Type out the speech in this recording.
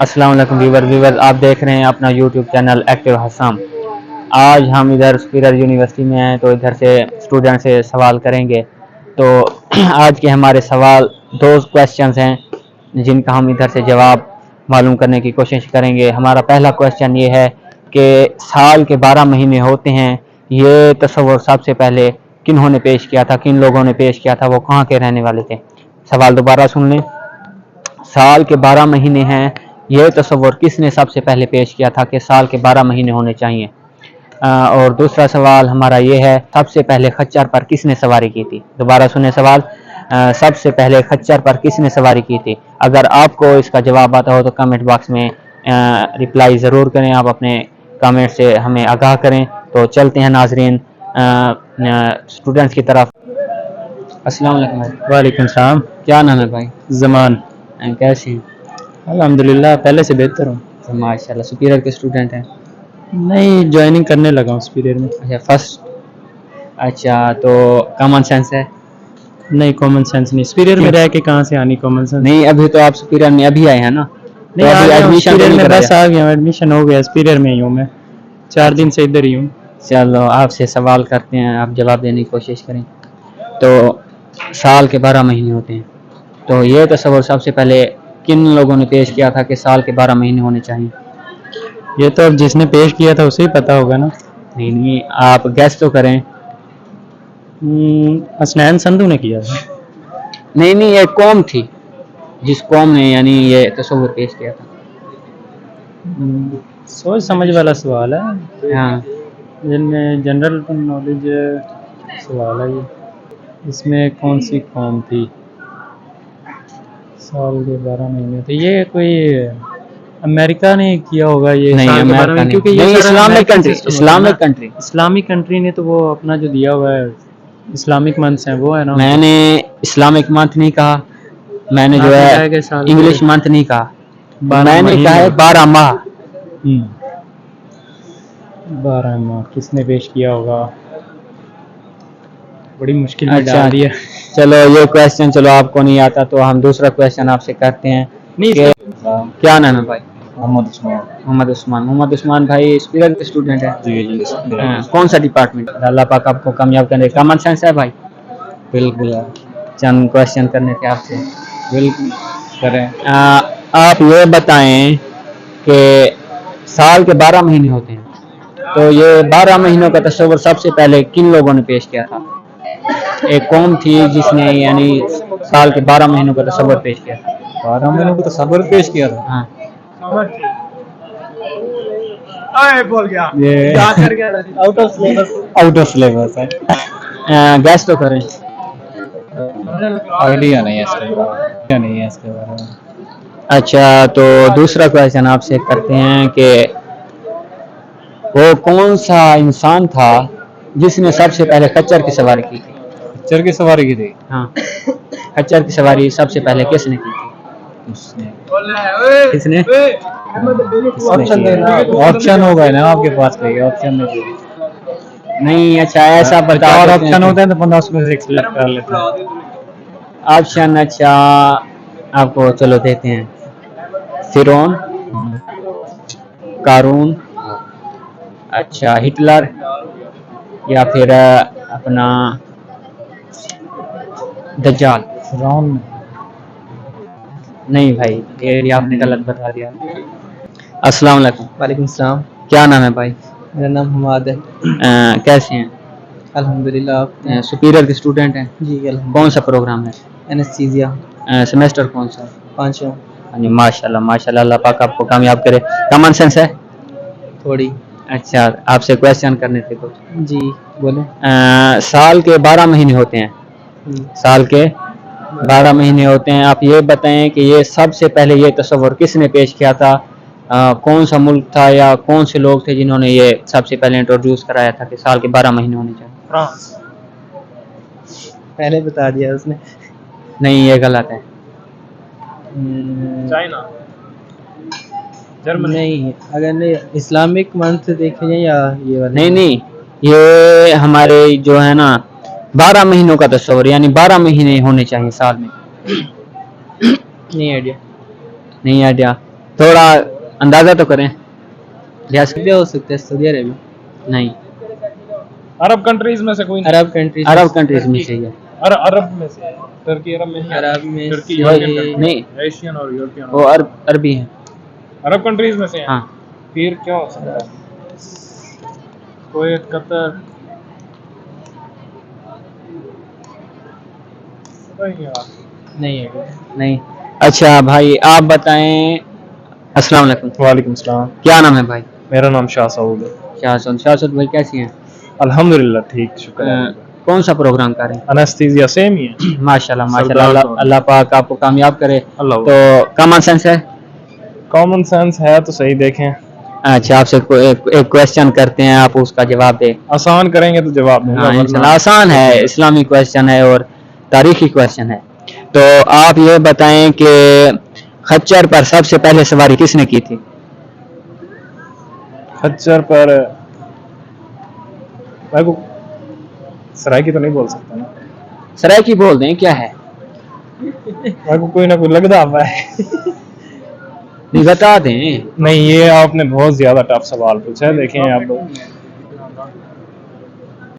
अस्सलाम वालेकुम व्यूवर आप देख रहे हैं अपना यूट्यूब चैनल एक्टिव हसाम। आज हम इधर सुपीरियर यूनिवर्सिटी में हैं तो इधर से स्टूडेंट से सवाल करेंगे। तो आज के हमारे सवाल दो क्वेश्चंस हैं जिनका हम इधर से जवाब मालूम करने की कोशिश करेंगे। हमारा पहला क्वेश्चन ये है कि साल के 12 महीने होते हैं, ये तस्वर सबसे पहले किन्होंने पेश किया था, किन लोगों ने पेश किया था, वो कहाँ के रहने वाले थे। सवाल दोबारा सुन लें। साल के 12 महीने हैं, ये तस्वर किसने सबसे पहले पेश किया था कि साल के 12 महीने होने चाहिए। और दूसरा सवाल हमारा ये है, सबसे पहले खच्चर पर किसने सवारी की थी। दोबारा सुने सवाल, सबसे पहले खच्चर पर किसने सवारी की थी। अगर आपको इसका जवाब आता हो तो कमेंट बॉक्स में रिप्लाई ज़रूर करें, आप अपने कमेंट से हमें आगाह करें। तो चलते हैं नाजरीन स्टूडेंट्स की तरफ। अस्सलाम वालेकुम भाई। वालेकुम सलाम। क्या नाम है भाई। जमान। कैसे हैं। अल्हम्दुलिल्लाह पहले से बेहतर हूँ। तो माशाल्लाह सुपीरियर के स्टूडेंट हैं। नहीं, ज्वाइनिंग करने लगा हूँ सुपीरियर में। अच्छा फर्स्ट। अच्छा तो कॉमन सेंस है। नहीं, कॉमन सेंस नहीं, सुपीरियर में रह के कहाँ से आनी कॉमन सेंस। नहीं अभी तो आप सुपीरियर में अभी आए हैं ना। नहीं, तो अभी एडमिशन सुपीरियर में बस कराया। आ गया, एडमिशन हो गया, सुपीरियर में ही हूँ मैं, 4 दिन से इधर ही हूँ। चलो आपसे सवाल करते हैं, आप जवाब देने की कोशिश करें। तो साल के 12 महीने होते हैं, तो ये तस्वर सबसे पहले किन लोगों ने पेश किया था कि साल के 12 महीने होने चाहिए। ये तो अब जिसने पेश किया था उसे ही पता होगा ना। नहीं आप गैस तो करें। हसनैन संधू ने किया था। नहीं ये कौम थी जिस कौम ने यानी ये तस्वर पेश किया था। सोच समझ वाला सवाल है। हाँ जिनमें जनरल नॉलेज सवाल है ये। इसमें कौन सी कौम थी साल के 12 महीने। तो ये कोई अमेरिका ने किया होगा ये। नहीं साल के 12 अमेरिका महीने, नहीं, क्योंकि ये नहीं सारा इस्लामिक अमेरिकन कंट्री, सिस्टम होता है ना। Islamic country. इस्लामिक कंट्री ने तो वो अपना जो दिया हुआ है इस्लामिक मंथ्स हैं वो है ना। मैंने इस्लामिक मंथ नहीं कहा, मैंने जो आपने कहा है कि साल इंग्लिश मंथ नहीं कहा, 12 मैंने कहा है 12 माह। 12 माह किसने पेश किया होगा, बड़ी मुश्किल में अच्छा डाल दिया। चलो ये क्वेश्चन चलो आपको नहीं आता तो हम दूसरा क्वेश्चन आपसे करते हैं। नहीं, क्या नाम है भाई। मोहम्मद उस्मान। मोहम्मद उस्मान भाई स्पीकर के स्टूडेंट है। जी कौन सा डिपार्टमेंट। अल्लाह पाक आपको कामयाब करने। कॉमन सेंस है भाई। बिल्कुल है। चंद क्वेश्चन करने थे आपसे। बिल्कुल करें। आप ये बताएं कि साल के 12 महीने होते हैं, तो ये 12 महीनों का तस्वर सबसे पहले किन लोगों ने पेश किया था। एक कौम थी जिसने यानी साल के 12 महीनों का तस्वर पेश किया था। 12 महीनों को तो सबर पेश किया था। हाँ बोल गया ये आउट ऑफ सिलेबस है। गैस तो करें। आइडिया नहीं है इसके बारे में। अच्छा तो दूसरा क्वेश्चन आपसे करते हैं कि वो कौन सा इंसान था जिसने सबसे पहले खच्चर की सवारी की थी। खच्चर की सवारी की थी। हाँ खच्चर की सवारी सबसे पहले किसने की थी। किसने। ऑप्शन होगा ना आपके पास, कोई ऑप्शन नहीं अच्छा ऐसा बता। और ऑप्शन होते हैं तो 15 में से सिलेक्ट कर लेते हैं। ऑप्शन अच्छा आपको चलो देते हैं। फिरौन, कारून, अच्छा हिटलर, या फिर अपना दज्जाल। फिरौन। नहीं भाई ये आपने गलत बता दिया। अस्सलाम वालेकुम। वालेकुम सलाम। क्या नाम है भाई। मेरा नाम हमाद है। कैसे हैं। अल्हम्दुलिल्लाह। आप। सुपीरियर के स्टूडेंट हैं। जी अल्हम्दुलिल्लाह। कौन सा प्रोग्राम है। एनेस्थीसिया। सेमेस्टर कौन सा। 5वां। हाँ जी माशाल्लाह माशाल्लाह, अल्लाह पाक आपको कामयाब करे। कॉमन सेंस है थोड़ी। अच्छा आपसे क्वेश्चन करने थे कुछ। जी बोले। साल के 12 महीने होते हैं, साल के 12 महीने होते हैं। आप ये बताएं कि ये सबसे पहले ये तस्वर किसने पेश किया था। कौन सा मुल्क था या कौन से लोग थे जिन्होंने ये सबसे पहले इंट्रोड्यूस कराया था कि साल के 12 महीने होने चाहिए। फ्रांस। पहले बता दिया उसने। नहीं ये गलत है। चाइना। जर्मनी। नहीं, अगर नहीं इस्लामिक मंथ देखे जाए या ये वाला। नहीं ये हमारे जो है ना 12 महीनों का तस्वर यानी 12 महीने होने चाहिए साल में। नहीं आइडिया। नहीं आइडिया। थोड़ा अंदाजा तो करें रियासत भी हो सकता है सऊदी अरेबिया, नहीं अरब कंट्रीज में से कोई नहीं। अरब कंट्रीज, अरब कंट्रीज में से ही है अरब में से टर्की अरब में ही आता है। अरब में टर्की से- यूरोपियन कंट्री, नहीं एशियन और यूरोपियन। वो अरबी है अरब कंट्रीज में से हैं। हाँ फिर क्या हो सकता है? कुवैत, कतर, पता ही नहीं यार। नहीं है। नहीं अच्छा भाई आप बताएं अस्सलाम वालेकुम वालेकुम सलाम। क्या नाम है भाई मेरा नाम शाह सऊद है। शाहसुद भाई कैसी हैं अल्हम्दुलिल्लाह ठीक, शुक्र है। कौन सा प्रोग्राम कर रहे हैं अनेस्थीसिया सेम ही है। माशाल्लाह सरदार माशाल्लाह साहब। अल्लाह पाक आपको कामयाब करे अल्लाह तो कॉमन सेंस है कॉमन सेंस है तो सही देखें, अच्छा आपसे एक क्वेश्चन करते हैं आप उसका जवाब दे आसान करेंगे तो जवाब दूंगा। हाँ वरना- इंशाल्लाह आसान है इस्लामी क्वेश्चन है और तारीखी क्वेश्चन है तो आप ये बताएं कि खच्चर पर सबसे पहले सवारी किसने की थी खच्चर पर मैं को सराय की तो नहीं बोल सकता ना, सराय की बोल दें क्या है मैं को कोई ना कोई लगता हुआ है। नहीं बता दें नहीं, ये आपने बहुत ज्यादा टफ सवाल पूछा है। देखें अब